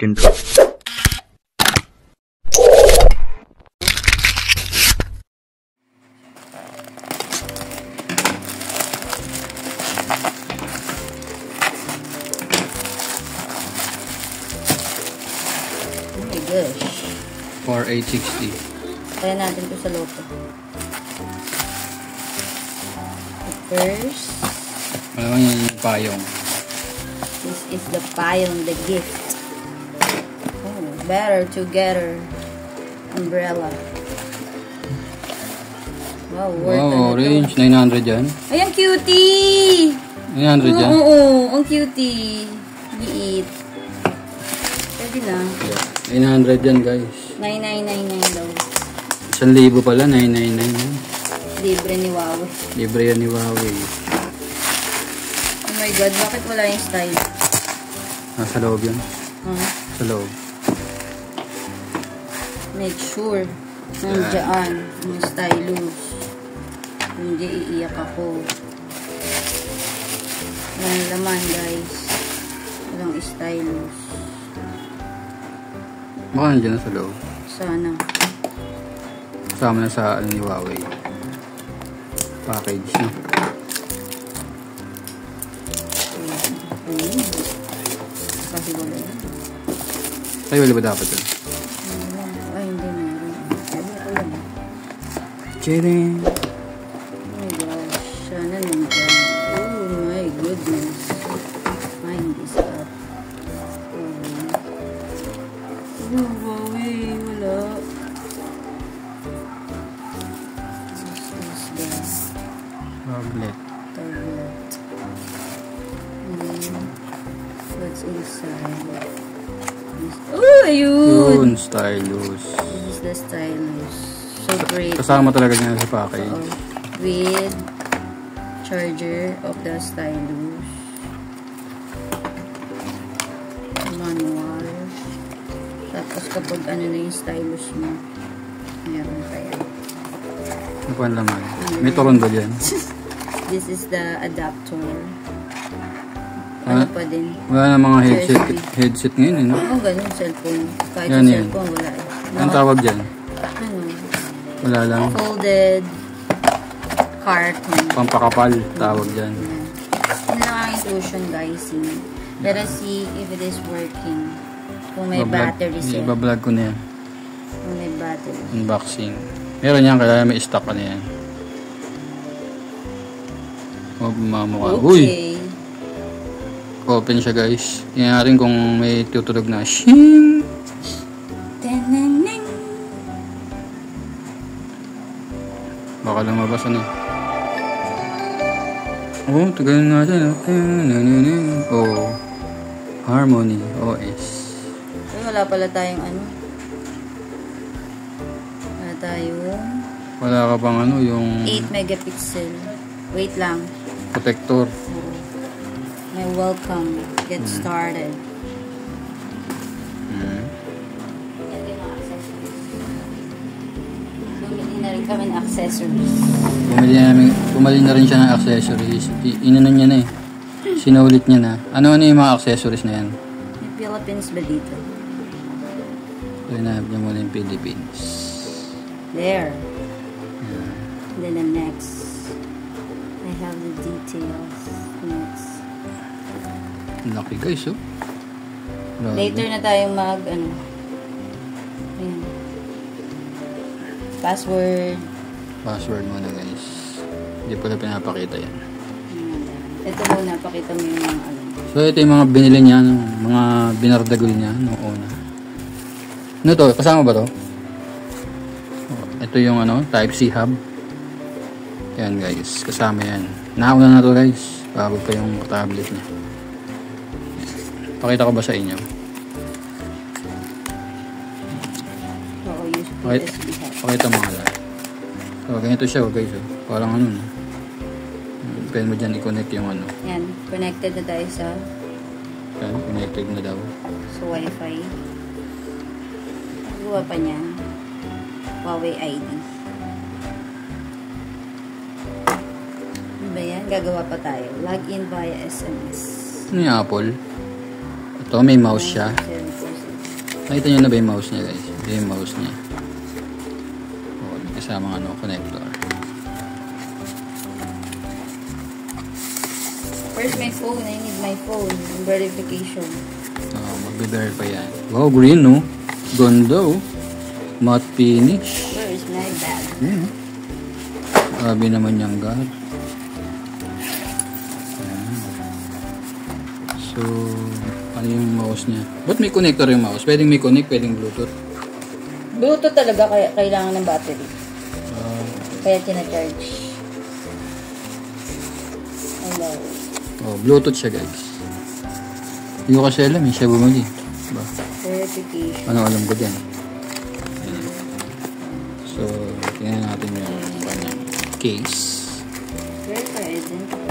Intro. Oh my gosh. For 860. Kaya natin ito sa loto. First, Malamang yan yung payong. this is the payong, the gift. Oh, better together. Umbrella. Wow, worth Wow, orange. 900 yan. Ay, ang cutie! 900 yan. Oo, ang cutie. Giit. Pwede na. 900 yan, guys. 9999 daw. 1,000 pala, 999 yan. Libre ni Huawei. Libre yan ni Huawei. Oh my God, bakit wala yung style? Nasa loob yan. Huh? Sa loob. Make sure nandiyan yung stylus. Hindi iiyak ako. Walang laman, guys. Walang stylus. Baka nandiyan na sa loob. Sana. Kasama na sa ni Huawei. Package na. Kasi wala yun. Ay, wala ba dapat yun? Ay, hindi meron. Sabi ko lang. Chireng! Oh my gosh. Sana nandiyan. Oh my goodness. Find this up. Oh, Huawei. Wala. This is the Tablet. tablet. What's inside? Oh, ayun! Yun, stylus. This is the stylus. So great. Kasama talaga niya sa package. With charger of the stylus. Manual. Tapos kapag ano na yung stylus mo, meron pa yan. Ano pa ang laman? May turon ba dyan? This is the adapter. Ano pa din? Wala na mga headset ngayon, eh, no? Oo, ganun, cellphone. Kahit Yan, yung yan. cellphone, wala eh. Anong tawag dyan? Ano? Wala lang. Folded carton. Pampakapal, tawag dyan. Ano lang ang inclusion, guys. Let us see if it is working. Kung may battery siya. Ibablog ko na yan. Kung may battery. Unboxing. Meron yan, kaya may stock ka na yan. O, mamukha. Okay. Uy! Open siya, guys. Tingnan natin kung may tutulog na. Shing! Tananang. Baka lumabas ano. Oh, tagal na natin. Oh. Harmony OS. Ay, wala pala tayong ano. Wala tayong Wala ka pang ano, yung 8 megapixel. Wait lang. protector. May welcome. Get started. Ito yung mga accessories. Bumili na rin kami ng accessories. Bumali na rin siya ng accessories. Inano niya na eh. Sinulit niya na. Ano yung mga accessories na yan? May Philippines ba dito? So, hinahanap niya muna yung Philippines. There. And then the next. I have the details. Next. Laki, guys, oh. Grabe. Later na tayong ano. Ayan. Password. Password muna, guys. Hindi pala pinapakita yan. Ito muna, pakita mo yung mga ano. So, ito yung mga binili niya, mga binardagol niya noong una. Ano to? Kasama ba to? Ito yung ano, Type-C hub. Yan, guys. Kasama yan. Nauna na to, guys. Bago pa yung tablet niya. Pakita ko ba sa inyo? Oo, use USB hub. Pakita mo nga lang. So, ganito siya, guys. Oh. Parang ano, no? Pwede mo dyan i-connect yung ano. Yan, connected na tayo sa Yan, connected na daw. Wi-Fi. Gawa pa niya. Huawei ID. Ano ba yan? Gagawa pa tayo. Login via SMS. Ano yung Apple? Ito, may mouse siya. 747. Nakita nyo na ba yung mouse niya guys? Ito yung mouse niya. Oh, kasama ano, connector. Where's my phone? I need my phone. Verification. Oh, magbe-verify yan. Wow, green no? Ganda oh. Matte finish. Where is my bag? Yeah. Grabe naman yung God. So, ano yung mouse niya? Ba't may connector yung mouse? Pwedeng may connect, pwedeng Bluetooth. Bluetooth talaga kaya kailangan ng battery. Kaya tina-charge. Hello. Oh, Bluetooth siya guys. Hindi ko kasi alam eh, siya bumili. Diba? Verification. Ano alam ko dyan? Ayan. So, tingnan natin yung kanyang case. Verify identity.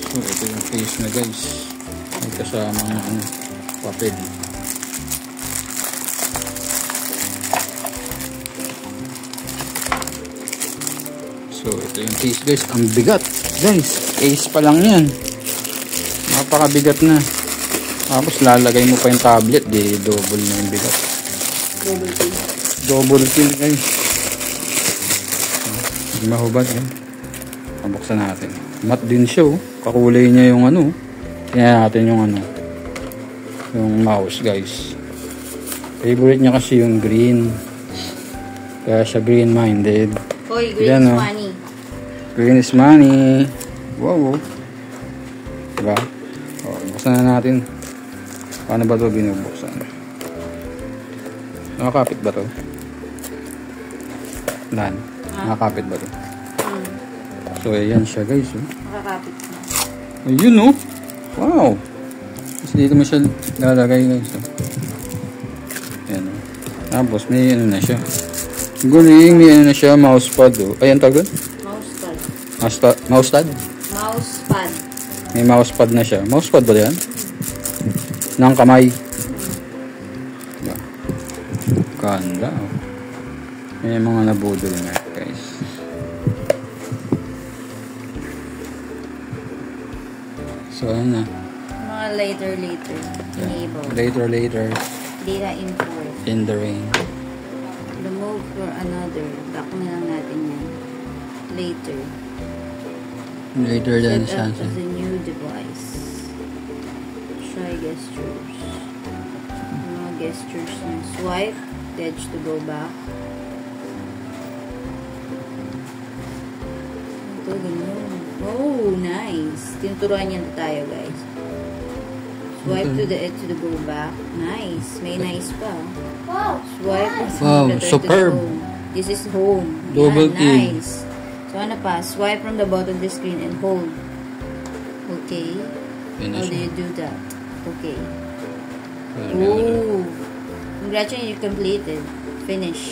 So, ito yung case na guys. May kasamang ano, papel. So, ito yung case guys. Ang bigat. Guys, case pa lang yan. Napakabigat na. Tapos lalagay mo pa yung tablet. Di double na yung bigat. Double pin. Double pin guys. Hindi mahubad yan. Pabuksan natin. Matte din siya oh. Kakulay niya yung ano. Tingnan natin yung ano. Yung mouse guys. Favorite niya kasi yung green. Kaya siya green minded. Hoy, green Yan, is oh. money. Green is money. Wow. Diba? O, buksan na natin. Paano ba ito binubuksan? Nakakapit ba ito? Lan. Nakakapit ba ito? So, ayan siya guys. Oh. Makakapit na. Ayun oh. Wow. Tapos dito mo siya lalagay guys. Oh. Ayan oh. Tapos may ano na siya. Guling, may ano na siya. Mousepad oh. Ayan tawag doon? Mousepad. Mousepad? Mousepad. May mousepad na siya. Mousepad ba yan? Ng kamay. Diba? Ganda oh. May mga nabudol na guys. So ayan na. Mga later. Enable. Later. Data import. In the rain. Remove for another. Back na lang natin yan. Later. Later than Set up sunset. as a new device. Try gestures. Mga gestures na. Swipe. Edge to go back. Ito, ganun. Oh, nice. Tinuturuan niyan tayo, guys. Swipe to the edge to the go back. Nice. May nice pa. Wow. Swipe. Wow, return to superb. home. This is home. Double Yan, kill. nice. So, ano pa? Swipe from the bottom of the screen and hold. Okay. How do you do that? Okay. Oh. Congratulations, you completed. Finish.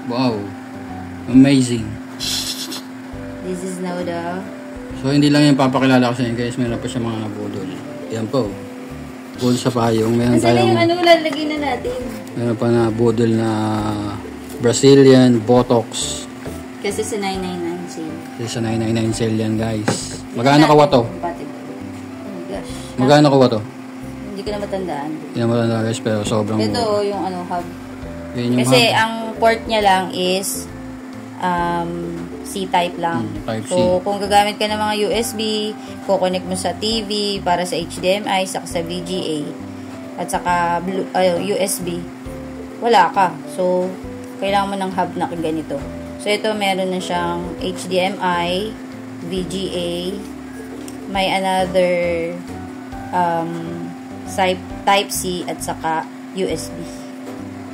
Wow. Amazing. This is now the... So hindi lang yung papakilala ko sa inyo guys. Meron pa siya mga nabudol. Yan po. Budol sa payong. Meron Nasaan na yung tayong... ano, lalagay na natin? Meron pa na budol na Brazilian Botox. Kasi sa 999 sale. Kasi sa 999 sale yan guys. Magkano kawa to? Oh my gosh. Magkano kawa to? Hindi ko na matandaan. Hindi naman lang guys pero sobrang Ito mura. yung ano, hub. Yan yung Kasi hub. ang port niya lang is C-type lang. Type C. So, kung gagamit ka ng mga USB, kukonek mo sa TV para sa HDMI, saka sa VGA, at saka USB, wala ka. So, kailangan mo ng hub na ganito. So, ito meron na siyang HDMI, VGA, may another Type C at saka USB.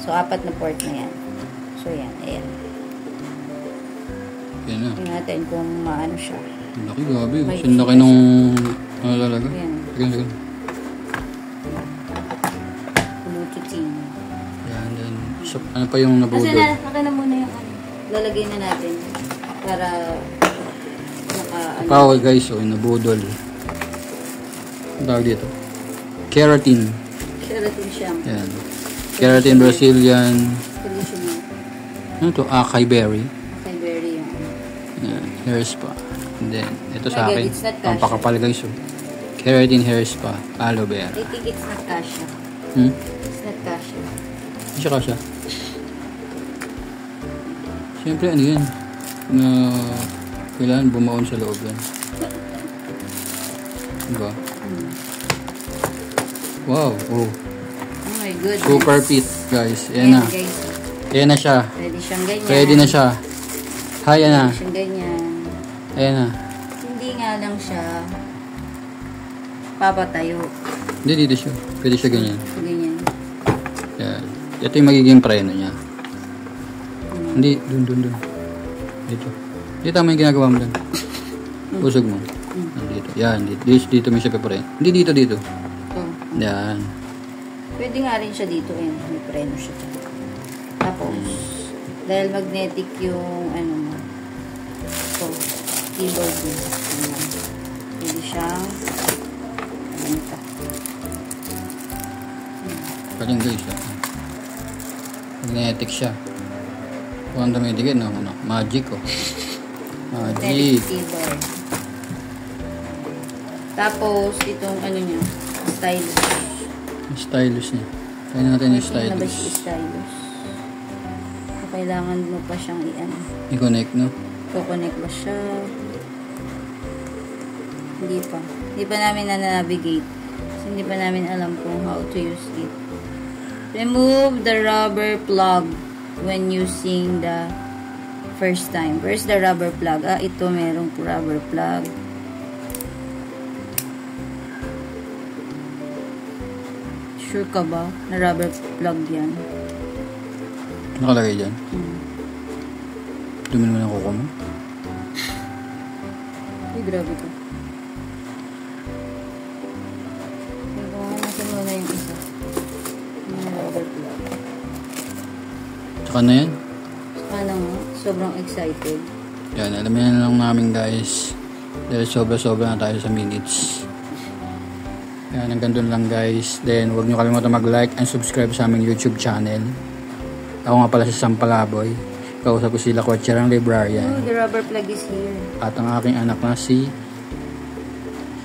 So, 4 na port na yan. So, yan. Ayan. Yan na. Tingnan natin kung maano siya. Ang laki grabe. May Ang laki nung... Ano talaga? Yan. Sige. Bluetoothing. Yan. Then, so, ano pa yung nabudol? Kasi naka na muna yung ano. Lalagay na natin. Para Power guys. So, yung nabudol. Ang tawag dito? Keratin. Keratin shampoo. Yan. Keratin Brazilian. Conditioner. Ano to? Acai berry. Okay, very yung Yan. Hair spa. And then, ito Oh my sa God, akin. it's not cash. Pampakapal guys. Oh. Keratin hair spa. Aloe vera. I think it's not kasha. It's not kasha. Hindi siya kasha. Siyempre, ano yan? Na kailangan bumaon sa loob yan. Diba? Wow. Oh. Oh my goodness. Super fit, guys. Ayan na. Guys. Ayan na siya. Ready siyang ganyan. Ready na siya. Ayan na. Ready siyang ganyan. Ayan na. Hindi nga lang siya papatayo. Hindi, dito siya. Pwede siya ganyan. Ganyan. Ayan. Ito yung magiging preno niya. Hindi, dun. Dito. Dito tama yung ginagawa mo dun. Usog mo. Dito. Yan, dito may siya paparin. Hindi dito. Yan. Pwede nga rin siya dito. Ayan, may preno siya. Tapos, dahil magnetic yung, ano mo, ito, keyboard mo. Ayan. Pwede siyang, ganito. Galing guys. Magnetic siya. Kung ang tumitigil, no? Magic, oh. Magic. Keyboard. Tapos, itong, ano niya, stylus. Stylus niya. Kaya natin yung stylus. Nabas yung stylus. So, kailangan mo pa siyang i-ano. I-connect, no? Kukonek ba siya? Hindi pa. Hindi pa namin na-navigate. Kasi hindi pa namin alam kung how to use it. Remove the rubber plug when using the first time. Where's the rubber plug? Ito merong rubber plug. Sure ka ba na rubber plug yan? Nakalagay dyan. Dumi naman ang kuko mo. Ay, grabe ko. Nasan mo na yung isa. Yung rubber plug. Tsaka na yan. Ano nga? Sobrang excited. Yan, alam na lang namin guys. Dahil sobra-sobra na tayo sa minutes. Yan, hanggang doon lang guys. Then, huwag nyo kalimutan mag-like and subscribe sa aming YouTube channel. Ako nga pala si Sam Palaboy. Kausap ko sila Kwatcherang Librarian. Oh, the rubber plug is here. At ang aking anak na si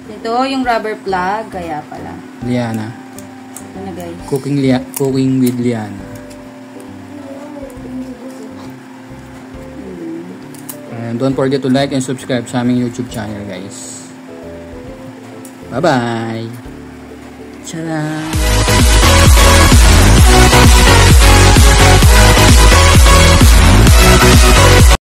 Ito, yung rubber plug. Kaya pala. Liana. Ito na guys. Cooking with Liana. And don't forget to like and subscribe sa aming YouTube channel guys. Bye-bye! Tcharam!